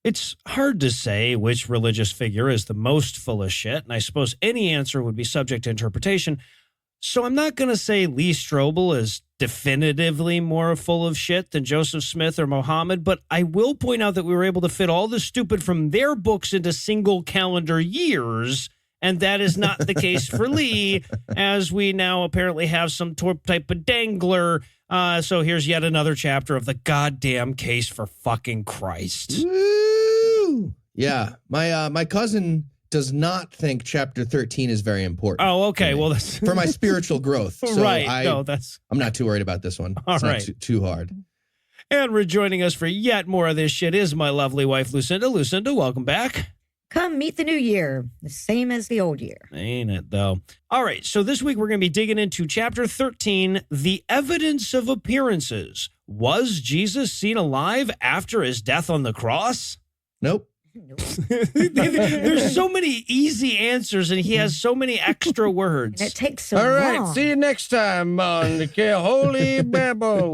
It's hard to say which religious figure is the most full of shit, and I suppose any answer would be subject to interpretation. So I'm not going to say Lee Strobel is definitively more full of shit than Joseph Smith or Muhammad, but I will point out that we were able to fit all the stupid from their books into single calendar years, and that is not the case for Lee, as we now apparently have some type of dangler. So here's yet another chapter of the goddamn case for fucking Christ. Woo! Yeah, my cousin does not think chapter 13 is very important. Oh, okay. Well, that's for my spiritual growth. So right. I'm not too worried about this one. All it's right. Not too hard. And rejoining us for yet more of this shit is my lovely wife, Lucinda. Lucinda, welcome back. Come meet the new year, the same as the old year. Ain't it, though? All right, so this week we're going to be digging into chapter 13, The Evidence of Appearances. Was Jesus seen alive after his death on the cross? Nope. There's so many easy answers, and he has so many extra words. And it takes so long. All right, long. see you next time on the Holy Babble.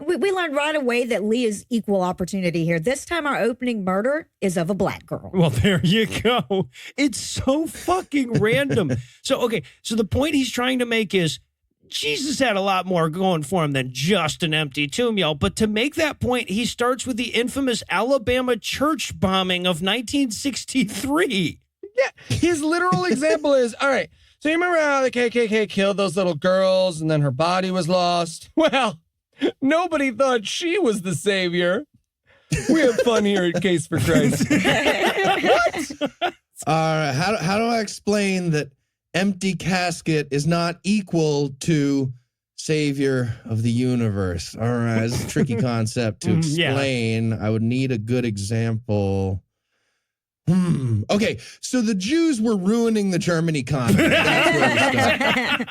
We learned right away that Lee is equal opportunity here. This time our opening murder is of a black girl. Well, there you go. It's so fucking random. So the point he's trying to make is Jesus had a lot more going for him than just an empty tomb, y'all. But to make that point, he starts with the infamous Alabama church bombing of 1963. Yeah, his literal example is, all right, so you remember how the KKK killed those little girls and then her body was lost? Well, nobody thought she was the savior. We have fun here at Case for Christ. What? How do I explain that empty casket is not equal to savior of the universe? All right, it's a tricky concept to explain. I would need a good example. Okay, so the Jews were ruining the German economy. That's where we start.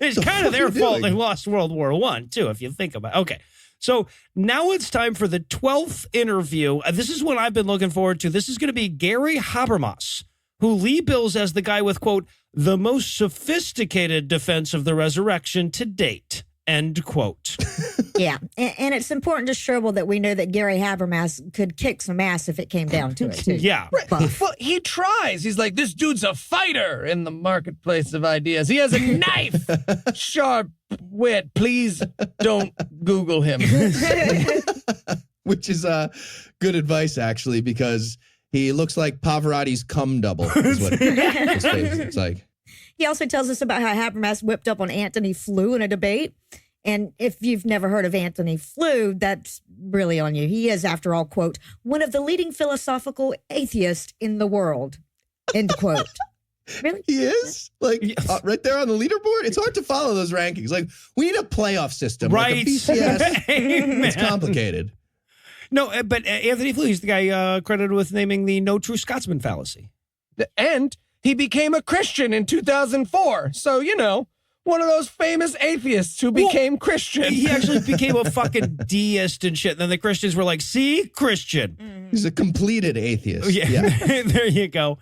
It's kind of their fault they lost World War I, too, if you think about it. Okay, so now it's time for the 12th interview. This is what I've been looking forward to. This is going to be Gary Habermas, who Lee bills as the guy with, quote, the most sophisticated defense of the resurrection to date, end quote. Yeah, and it's important to Strobel that we know that Gary Habermas could kick some ass if it came down to it, too. Yeah. Right. Well, he tries. He's like, this dude's a fighter in the marketplace of ideas. He has a knife. Sharp wit. Please don't Google him. Which is good advice, actually, because he looks like Pavarotti's cum double, is what his face looks like. He also tells us about how Habermas whipped up on Anthony Flew in a debate. And if you've never heard of Anthony Flew, that's really on you. He is, after all, quote, one of the leading philosophical atheists in the world, end quote. Really? He is? Like, right there on the leaderboard? It's hard to follow those rankings. Like, we need a playoff system. Right. Like a BCS. It's complicated. No, but Anthony Flew, he's the guy credited with naming the no true Scotsman fallacy. And he became a Christian in 2004. So, you know, one of those famous atheists who became Christian. He actually became a fucking deist and shit. And then the Christians were like, see, Christian. He's a completed atheist. Yeah. There you go.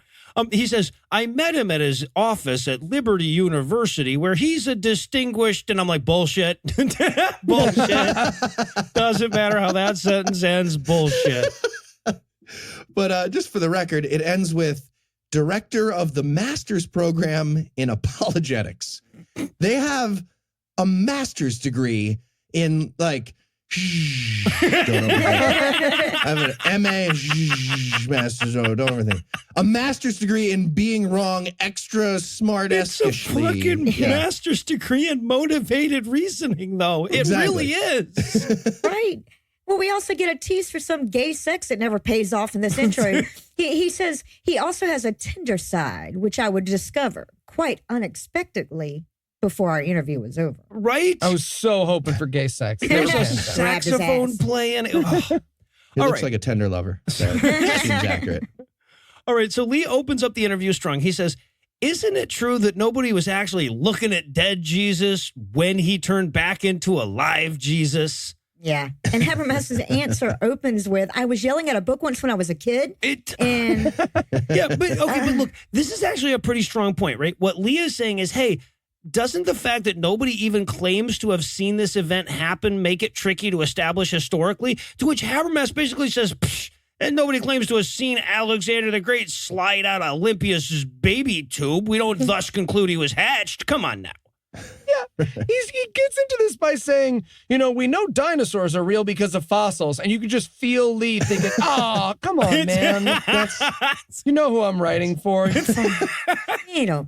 He says, I met him at his office at Liberty University where he's a distinguished, and I'm like, bullshit. Bullshit. Doesn't matter how that sentence ends. Bullshit. But just for the record, it ends with director of the master's program in apologetics. They have a master's degree in like, don't overthink. I have an MA, master's, don't overthink. A master's degree in being wrong, extra smart-esque-ishly. It's a fucking master's degree in motivated reasoning, though. Exactly. It really is. Right. Well, we also get a tease for some gay sex that never pays off in this intro. He says he also has a tender side, which I would discover quite unexpectedly before our interview was over. Right? I was so hoping for gay sex. There's a saxophone playing. He looks like a tender lover. So seems accurate. All right, so Lee opens up the interview strong. He says, isn't it true that nobody was actually looking at dead Jesus when he turned back into a live Jesus? Yeah. And Habermas's answer opens with, I was yelling at a book once when I was a kid. Yeah, but look, this is actually a pretty strong point, right? What Lee is saying is, hey, doesn't the fact that nobody even claims to have seen this event happen make it tricky to establish historically? To which Habermas basically says, psh, and nobody claims to have seen Alexander the Great slide out of Olympias' baby tube. We don't thus conclude he was hatched. Come on now. Yeah, he gets into this by saying, we know dinosaurs are real because of fossils, and you can just feel Lee thinking, oh, come on, man. You know who I'm writing for.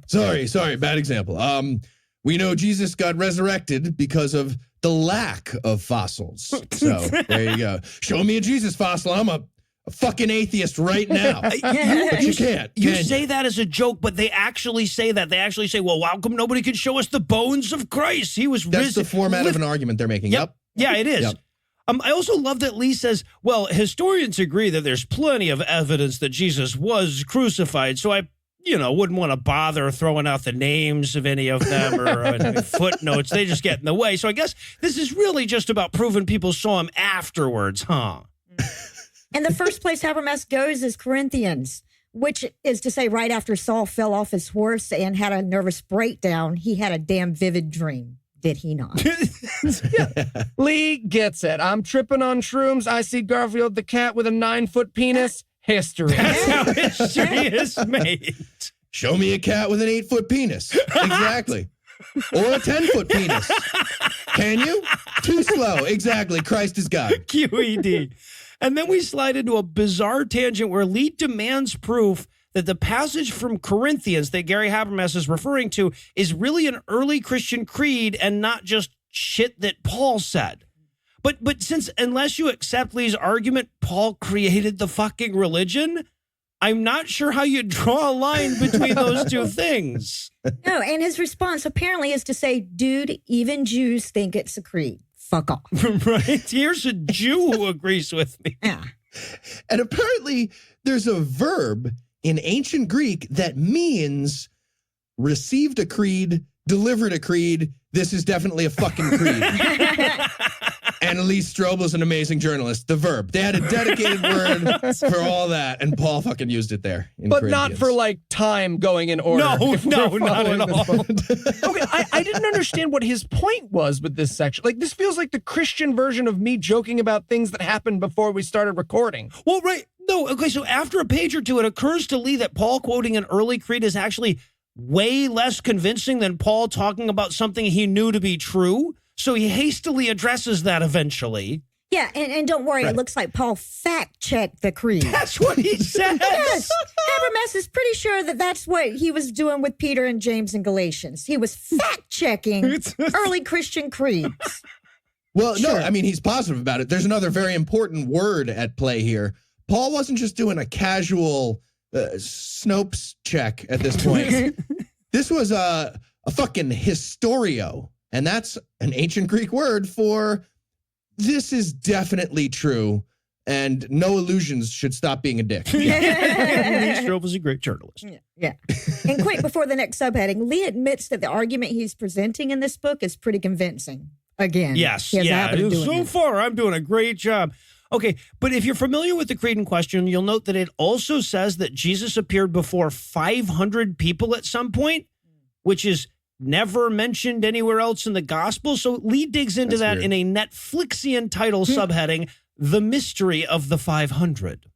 Sorry, bad example. We know Jesus got resurrected because of the lack of fossils. So there you go. Show me a Jesus fossil. I'm a fucking atheist right now. But you can't. You say that as a joke, but they actually say that. They actually say, well, how come nobody could show us the bones of Christ? He was That's the format of an argument they're making. Yep. Yeah, it is. Yep. I also love that Lee says, well, historians agree that there's plenty of evidence that Jesus was crucified, so I wouldn't want to bother throwing out the names of any of them or footnotes. They just get in the way. So I guess this is really just about proving people saw him afterwards, huh? And the first place Habermas goes is Corinthians, which is to say right after Saul fell off his horse and had a nervous breakdown, he had a damn vivid dream. Did he not? Lee gets it. I'm tripping on shrooms. I see Garfield the cat with a 9-foot penis. History. That's how history is made. Show me a cat with an 8-foot penis. Exactly. Or a 10-foot penis. Can you? Too slow. Exactly. Christ is God. QED. And then we slide into a bizarre tangent where Lee demands proof that the passage from Corinthians that Gary Habermas is referring to is really an early Christian creed and not just shit that Paul said. But since unless you accept Lee's argument, Paul created the fucking religion, I'm not sure how you draw a line between those two things. No, and his response apparently is to say, dude, even Jews think it's a creed. Fuck off. Right? Here's a Jew who agrees with me. Yeah. And apparently there's a verb in ancient Greek that means received a creed, delivered a creed. This is definitely a fucking creed. And Elise Strobel's an amazing journalist. The verb. They had a dedicated word for all that, and Paul fucking used it there. But not for, time going in order. No, not at all. Okay, I didn't understand what his point was with this section. This feels like the Christian version of me joking about things that happened before we started recording. Well, right. No, okay, so after a page or two, it occurs to Lee that Paul quoting an early creed is actually way less convincing than Paul talking about something he knew to be true. So he hastily addresses that eventually. Yeah, and don't worry, It looks like Paul fact-checked the creed. That's what he said. Yes. Habermas is pretty sure that that's what he was doing with Peter and James and Galatians. He was fact-checking early Christian creeds. Well, no, I mean, he's positive about it. There's another very important word at play here. Paul wasn't just doing a casual Snopes check at this point. This was a fucking historio. And that's an ancient Greek word for this is definitely true, and no illusions should stop being a dick. Lee Strobel is a great journalist. Yeah. And quick, before the next subheading, Lee admits that the argument he's presenting in this book is pretty convincing. Again. Yes. He has a habit of doing So it. far, I'm doing a great job. Okay, but if you're familiar with the creed in question, you'll note that it also says that Jesus appeared before 500 people at some point, which is never mentioned anywhere else in the gospel. So Lee digs into that in a Netflixian title subheading, The Mystery of the 500.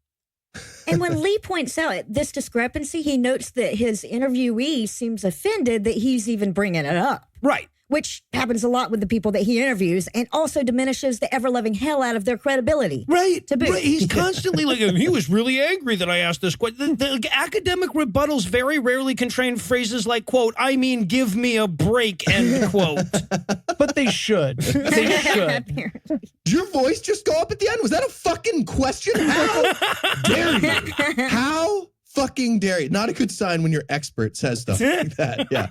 And when Lee points out this discrepancy, he notes that his interviewee seems offended that he's even bringing it up. Right. Which happens a lot with the people that he interviews and also diminishes the ever-loving hell out of their credibility. Right. To boot. Right. He's constantly like, he was really angry that I asked this question. The academic rebuttals very rarely contain phrases like, quote, I mean, give me a break, end quote. But they should. They should. Apparently. Did your voice just go up at the end? Was that a fucking question? How dare you? How fucking dare you? Not a good sign when your expert says stuff like that. Yeah.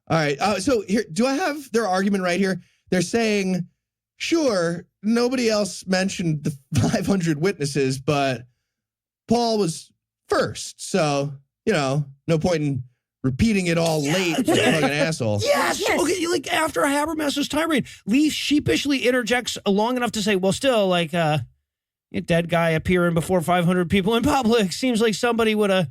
All right. So here, do I have their argument right here? They're saying, sure, nobody else mentioned the 500 witnesses, but Paul was first. So, no point in repeating it all late like a fucking asshole. Yes. Okay, like after Habermas's tirade, Lee sheepishly interjects long enough to say, well, still, a dead guy appearing before 500 people in public seems like somebody would have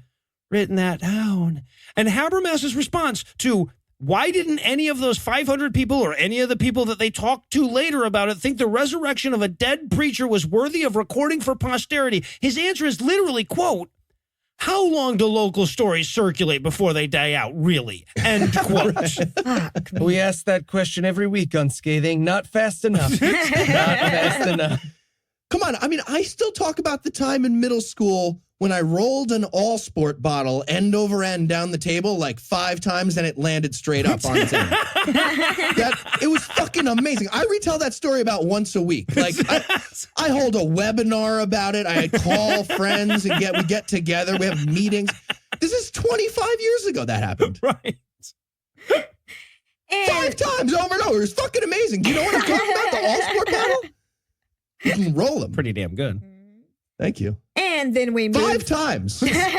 written that down. And Habermas's response to why didn't any of those 500 people or any of the people that they talked to later about it think the resurrection of a dead preacher was worthy of recording for posterity? His answer is literally, quote, how long do local stories circulate before they die out, really? End quote. We ask that question every week on Scathing. Not fast enough. Not fast enough. Come on. I mean, I still talk about the time in middle school when I rolled an all-sport bottle end over end down the table like 5 times and it landed straight up on its end. It was fucking amazing. I retell that story about once a week. Like, I hold a webinar about it. I call friends and we get together. We have meetings. This is 25 years ago that happened. Right. 5 times over and over. It was fucking amazing. Do you know what I'm talking about? The all-sport bottle? You can roll them. Pretty damn good. Thank you. And then we move 5 times. Then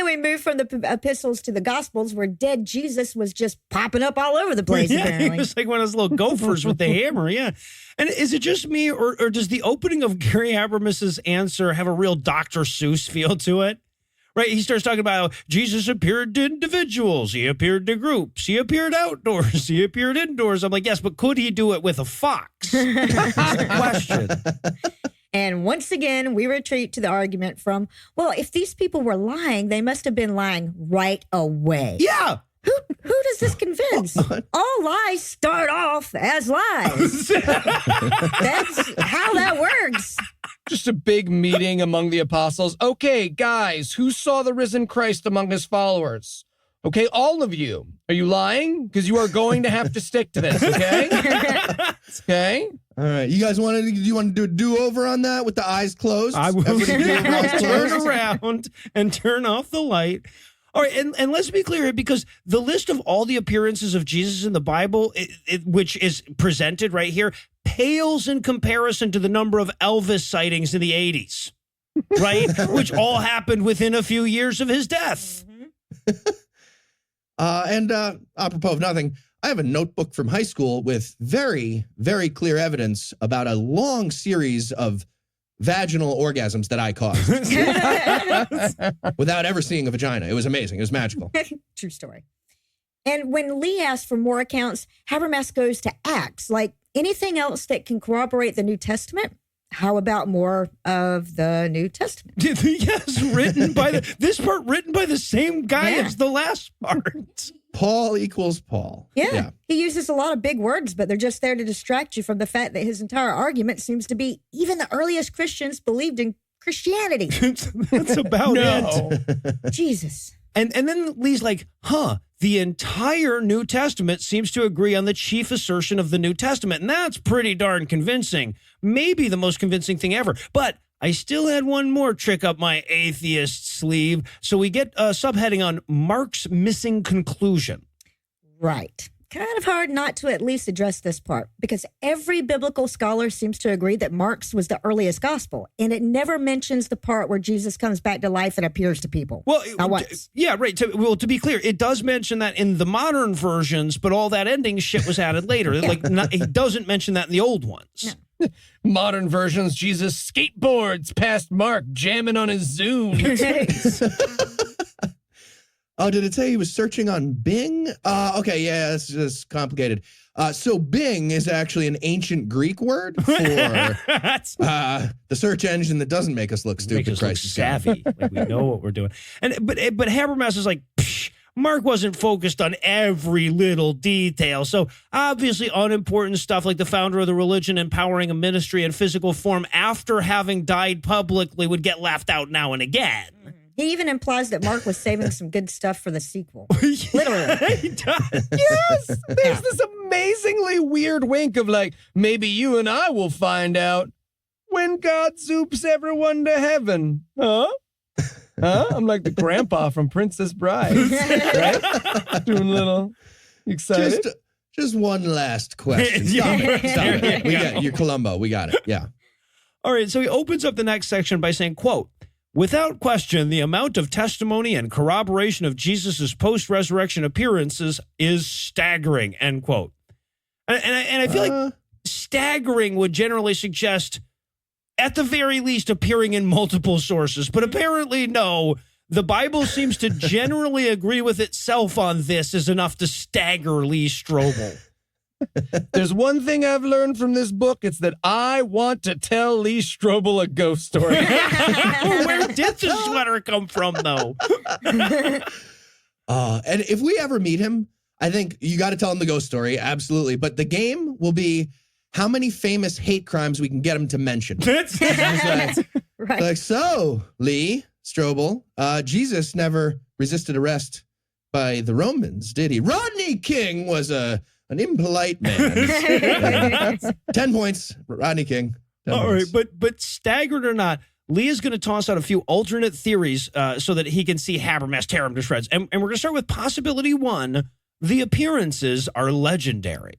we move from the epistles to the Gospels, where dead Jesus was just popping up all over the place, Yeah, apparently. he was like one of those little gophers with the hammer, yeah. And is it just me, or does the opening of Gary Habermas's answer have a real Dr. Seuss feel to it? Right, he starts talking about how Jesus appeared to individuals, he appeared to groups, he appeared outdoors, he appeared indoors. I'm like, yes, but could he do it with a fox? That's the question. And once again, we retreat to the argument from, well, if these people were lying, they must have been lying right away. Yeah. Who does this convince? All lies start off as lies. That's how that works. Just a big meeting among the apostles. Okay, guys, who saw the risen Christ among his followers? Okay, all of you. Are you lying? Because you are going to have to stick to this, okay? Okay? All right. You guys do you want to do a do-over on that with the eyes closed? I will Everybody do eyes turn closed? around and turn off the light. All right, and let's be clear here, because the list of all the appearances of Jesus in the Bible, which is presented right here, pales in comparison to the number of Elvis sightings in the 80s, right? Which all happened within a few years of his death. And apropos of nothing, I have a notebook from high school with very, very clear evidence about a long series of vaginal orgasms that I caused without ever seeing a vagina. It was amazing. It was magical. True story. And when Lee asks for more accounts, Habermas goes to Acts. Like, anything else that can corroborate the New Testament? How about more of the New Testament? Yes, this part written by the same guy as the last part. Paul equals Paul. Yeah. He uses a lot of big words, but they're just there to distract you from the fact that his entire argument seems to be even the earliest Christians believed in Christianity. That's about it. Jesus. And then Lee's like, the entire New Testament seems to agree on the chief assertion of the New Testament. And that's pretty darn convincing. Maybe the most convincing thing ever. But I still had one more trick up my atheist sleeve. So we get a subheading on Mark's missing conclusion. Right. Kind of hard not to at least address this part, because every biblical scholar seems to agree that Mark's was the earliest gospel, and it never mentions the part where Jesus comes back to life and appears to people. Well, Not once. Yeah, right. To be clear, it does mention that in the modern versions, but all that ending shit was added later. It doesn't mention that in the old ones. No. Modern versions, Jesus skateboards past Mark, jamming on his Zune. Oh, did it say he was searching on Bing? Okay, yeah, it's just complicated. So Bing is actually an ancient Greek word for the search engine that doesn't make us look stupid. Makes us look savvy. Like we know what we're doing. But Habermas is like, Mark wasn't focused on every little detail. So obviously unimportant stuff like the founder of the religion empowering a ministry in physical form after having died publicly would get left out now and again. He even implies that Mark was saving some good stuff for the sequel. Literally. He does. Yes, there's this amazingly weird wink of like, maybe you and I will find out when God zoops everyone to heaven. Huh? I'm like the grandpa from Princess Bride, right? Doing a little excited. Just one last question. Stop it. We got it. You're Columbo. We got it. Yeah. All right, so he opens up the next section by saying, quote, without question, the amount of testimony and corroboration of Jesus' post-resurrection appearances is staggering, end quote. And I feel like staggering would generally suggest, at the very least, appearing in multiple sources. But apparently, no, The Bible seems to generally agree with itself on this is enough to stagger Lee Strobel. There's one thing I've learned from this book. It's that I want to tell Lee Strobel a ghost story. Where did the sweater come from, though? And if we ever meet him, I think you got to tell him the ghost story. Absolutely. But the game will be how many famous hate crimes we can get him to mention. Like, so, Lee Strobel, Jesus never resisted arrest by the Romans, did he? Rodney King was an impolite man. 10 points, Rodney King. 10 All points. right, but staggered or not, Lee is going to toss out a few alternate theories so that he can see Habermas tear him to shreds. And we're going to start with possibility 1. The appearances are legendary.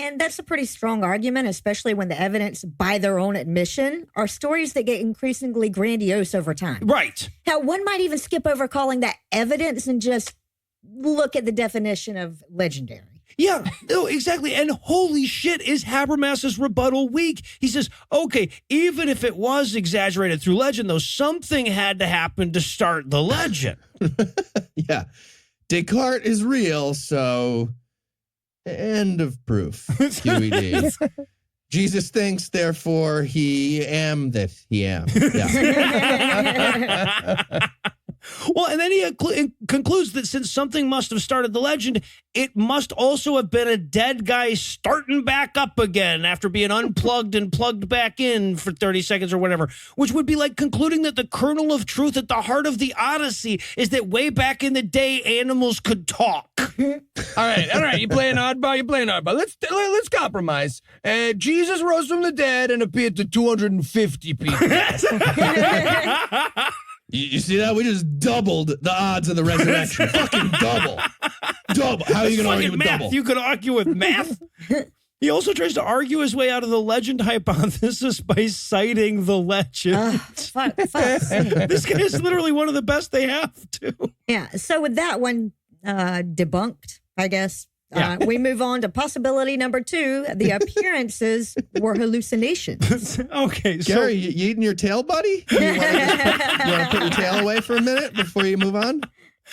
And that's a pretty strong argument, especially when the evidence, by their own admission, are stories that get increasingly grandiose over time. Right. Now, one might even skip over calling that evidence and just look at the definition of legendary. Yeah, no, exactly. And holy shit, is Habermas's rebuttal weak? He says, okay, even if it was exaggerated through legend, though, something had to happen to start the legend. Yeah. Descartes is real, so end of proof. QED. Jesus thinks, therefore he am that he am. Yeah. Well, and then he concludes that since something must have started the legend, it must also have been a dead guy starting back up again after being unplugged and plugged back in for 30 seconds or whatever, which would be like concluding that the kernel of truth at the heart of the Odyssey is that way back in the day, animals could talk. All right. You playing oddball. Let's compromise. Jesus rose from the dead and appeared to 250 people. You see that? We just doubled the odds of the resurrection. Fucking double. How are you going to argue with math. double? You could argue with math. He also tries to argue his way out of the legend hypothesis by citing the legend. Fuck. This guy is literally one of the best they have, too. Yeah. So with that one debunked, I guess, Yeah. we move on to possibility number 2. The appearances were hallucinations. Okay, so Gary, you eating your tail, buddy? You want to put your tail away for a minute before you move on?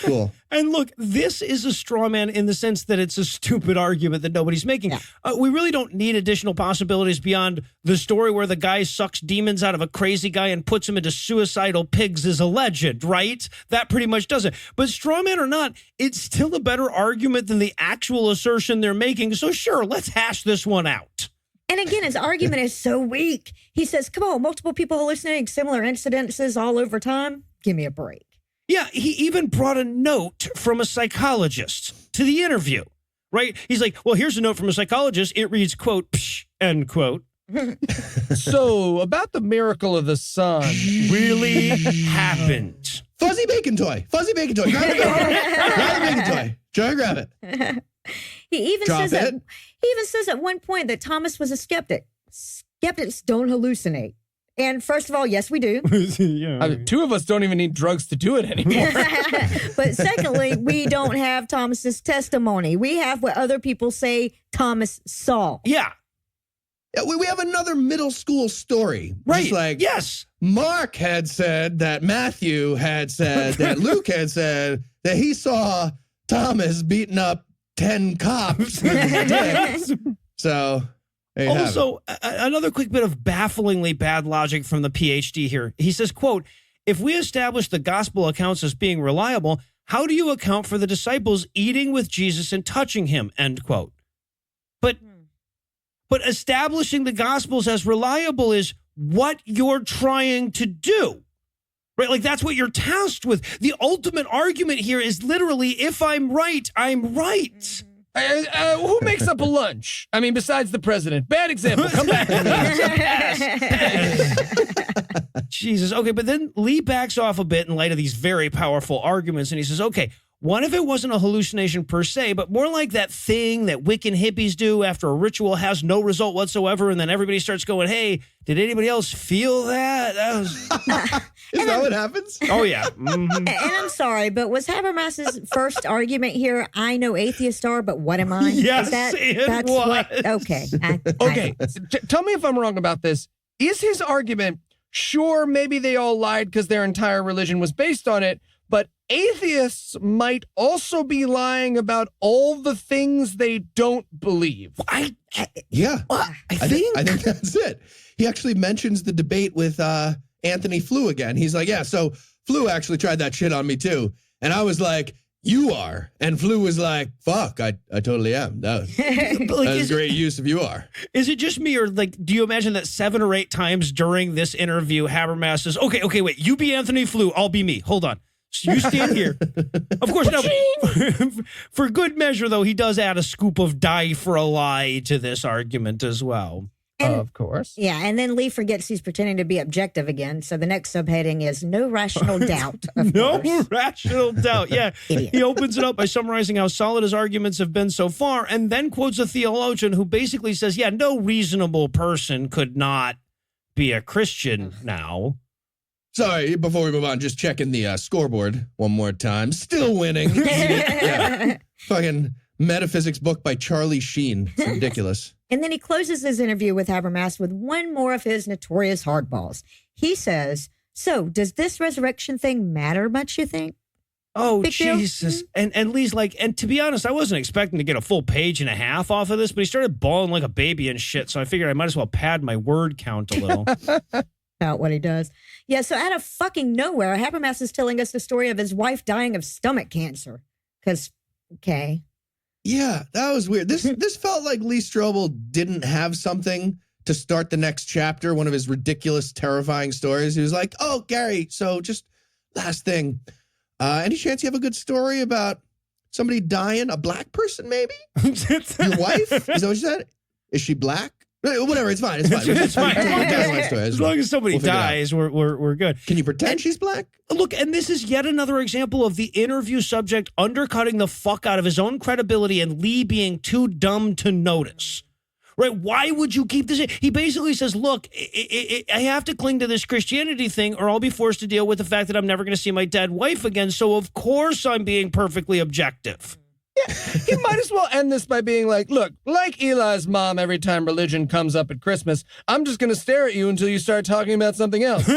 Cool. and look, this is a straw man in the sense that it's a stupid argument that nobody's making. Yeah. We really don't need additional possibilities beyond the story where the guy sucks demons out of a crazy guy and puts him into suicidal pigs is a legend, right? That pretty much does it. But straw man or not, it's still a better argument than the actual assertion they're making. So sure, let's hash this one out. And again, his argument is so weak. He says, come on, multiple people hallucinating similar incidences all over time? Give me a break. Yeah, he even brought a note from a psychologist to the interview, right? He's like, well, here's a note from a psychologist. It reads, quote, psh, end quote. So, about the miracle of the sun. Really happened. Fuzzy bacon toy. Grab the bacon toy. Try to grab it. He even Drop says at one point that Thomas was a skeptic. Skeptics don't hallucinate. And first of all, yes, we do. Two of us don't even need drugs to do it anymore. But secondly, we don't have Thomas's testimony. We have what other people say Thomas saw. Yeah. Yeah, we have another middle school story. Right. Just like yes. Mark had said that Matthew had said that Luke had said that he saw Thomas beating up 10 cops with his dick. So there you have it. Also, another quick bit of bafflingly bad logic from the PhD here. He says, quote, if we establish the gospel accounts as being reliable, how do you account for the disciples eating with Jesus and touching him, end quote. But establishing the gospels as reliable is what you're trying to do, right? Like that's what you're tasked with. The ultimate argument here is literally, if I'm right, I'm right. Who makes up a lunch? I mean, besides the president. Bad example. Come back to me. Jesus. Okay, but then Lee backs off a bit in light of these very powerful arguments, and he says, okay, what if it wasn't a hallucination per se, but more like that thing that Wiccan hippies do after a ritual has no result whatsoever, and then everybody starts going, hey, did anybody else feel that? Is that what happens? Oh, yeah. Mm-hmm. And I'm sorry, but was Habermas's first argument here, I know atheists are, but what am I? Yes, That's was. what, okay. Okay, tell me if I'm wrong about this. Is his argument, Sure, maybe they all lied because their entire religion was based on it, but atheists might also be lying about all the things they don't believe. Yeah. I think I think that's it. He actually mentions the debate with Anthony Flew again. He's like, yeah, so Flew actually tried that shit on me too. And I was like, you are. And Flew was like, fuck, I totally am. That was great use of you are. Is it just me, or like, do you imagine that 7 or 8 times during this interview, Habermas says, okay, wait, you be Anthony Flew, I'll be me. Hold on. So you stand here. Of course, now, for good measure, though, he does add a scoop of die for a lie to this argument as well. Of course. Yeah, and then Lee forgets he's pretending to be objective again. So the next subheading is no rational doubt. Of No course. rational doubt. Yeah. Idiot. He opens it up by summarizing how solid his arguments have been so far, and then quotes a theologian who basically says, yeah, no reasonable person could not be a Christian now. Sorry, before we move on, just checking the scoreboard one more time. Still winning. Yeah. Fucking metaphysics book by Charlie Sheen. It's ridiculous. And then he closes his interview with Habermas with one more of his notorious hardballs. He says, so does this resurrection thing matter much, you think? Oh, Big deal. Jesus. And Lee's like, and to be honest, I wasn't expecting to get a full page and a half off of this, but he started bawling like a baby and shit, so I figured I might as well pad my word count a little. About what he does. Yeah, so out of fucking nowhere, Habermas is telling us the story of his wife dying of stomach cancer. Because, okay. Yeah, that was weird. This felt like Lee Strobel didn't have something to start the next chapter, one of his ridiculous, terrifying stories. He was like, oh, Gary, so just last thing. Any chance you have a good story about somebody dying? A black person, maybe? Your wife? Is that what you said? Is she black? Whatever, it's fine. It's fine. It's fine. As long as somebody We'll figure it out. dies, we're good. Can you pretend she's black? Look, and this is yet another example of the interview subject undercutting the fuck out of his own credibility and Lee being too dumb to notice. Right? Why would you keep this? He basically says, look, I have to cling to this Christianity thing or I'll be forced to deal with the fact that I'm never going to see my dead wife again. So, of course, I'm being perfectly objective. Yeah, he might as well end this by being like, look, like Eli's mom every time religion comes up at Christmas, I'm just going to stare at you until you start talking about something else.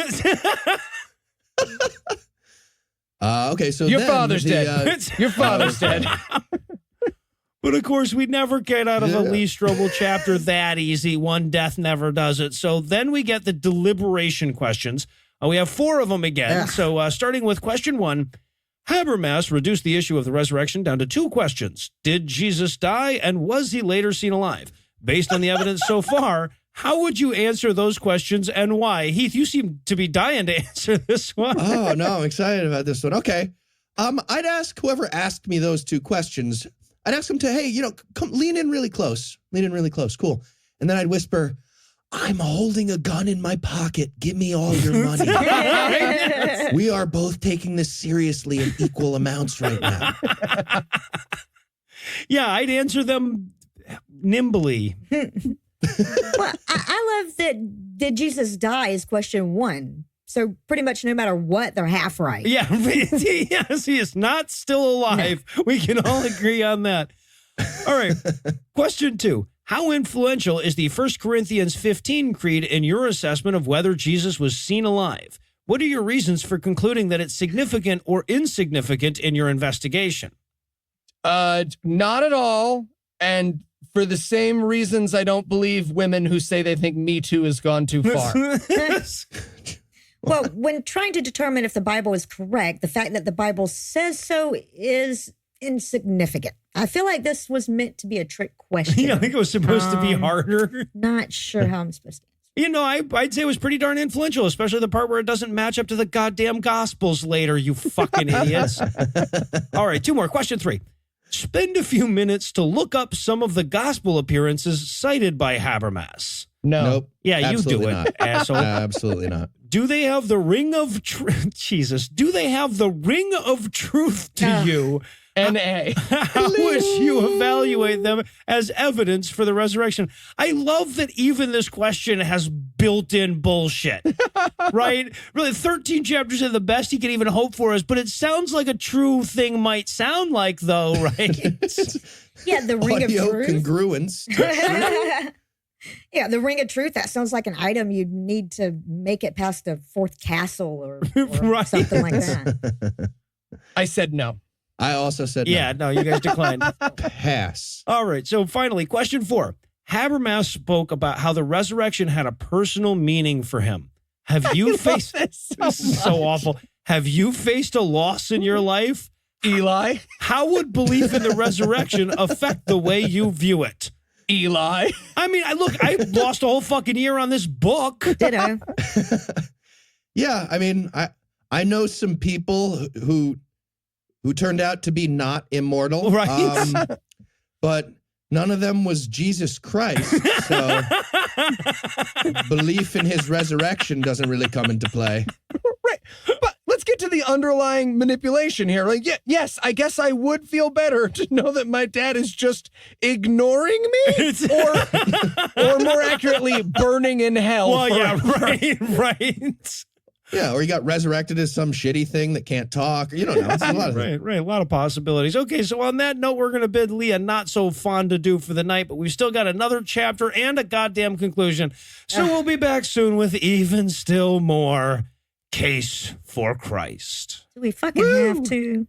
Okay, so Your then father's dead. Your father's dead. But of course, we never get out of a Lee Strobel chapter that easy. One death never does it. So then we get the deliberation questions. We have 4 of them again. So starting with question 1, Habermas reduced the issue of the resurrection down to 2 questions. Did Jesus die, and was he later seen alive? Based on the evidence so far, how would you answer those questions and why? Heath, you seem to be dying to answer this one. Oh, no, I'm excited about this one. Okay. I'd ask whoever asked me those 2 questions, I'd ask them to, hey, come lean in really close. Lean in really close. Cool. And then I'd whisper, I'm holding a gun in my pocket. Give me all your money. We are both taking this seriously in equal amounts right now. Yeah, I'd answer them nimbly. Well, I love that did Jesus die is question 1. So pretty much no matter what, they're half right. Yeah, yes, he is not still alive. We can all agree on that. All right, question 2. How influential is the 1 Corinthians 15 creed in your assessment of whether Jesus was seen alive? What are your reasons for concluding that it's significant or insignificant in your investigation? Not at all. And for the same reasons, I don't believe women who say they think Me Too has gone too far. Well, when trying to determine if the Bible is correct, the fact that the Bible says so is insignificant. I feel like this was meant to be a trick question. Yeah, I think it was supposed to be harder. Not sure how I'm supposed to answer. I'd say it was pretty darn influential, especially the part where it doesn't match up to the goddamn Gospels later, you fucking idiots. All right, 2 more. Question 3. Spend a few minutes to look up some of the Gospel appearances cited by Habermas. No. Nope. Yeah, you do it, not. asshole. Absolutely not. Do they have the ring of truth? Jesus. Do they have the ring of truth to you? N.A. How would you evaluate them as evidence for the resurrection? I love that even this question has built-in bullshit, right? Really, 13 chapters of the best he can even hope for us, but it sounds like a true thing might sound like, though, right? Yeah, the ring of Audio truth. congruence. Yeah, the ring of truth. That sounds like an item you'd need to make it past the fourth castle or Right. something like that. I said no. I also said no. Yeah, no, you guys declined. Pass. All right. So finally, question 4. Habermas spoke about how the resurrection had a personal meaning for him. Have you faced this this is so awful? Have you faced a loss in your life? Eli. How would belief in the resurrection affect the way you view it? Eli. I mean, I lost a whole fucking year on this book. Ditto. Yeah, I mean, I know some people who turned out to be not immortal, Right. but none of them was Jesus Christ. So belief in his resurrection doesn't really come into play. Right. But let's get to the underlying manipulation here. Like, yes, I guess I would feel better to know that my dad is just ignoring me or more accurately, burning in hell. Well, yeah, forever. right. Yeah, or he got resurrected as some shitty thing that can't talk. You don't know. It's a lot of things. Right. A lot of possibilities. Okay, so on that note, we're going to bid Leah not so fond to do for the night, but we've still got another chapter and a goddamn conclusion. So we'll be back soon with even still more Case for Christ. Do we fucking have to?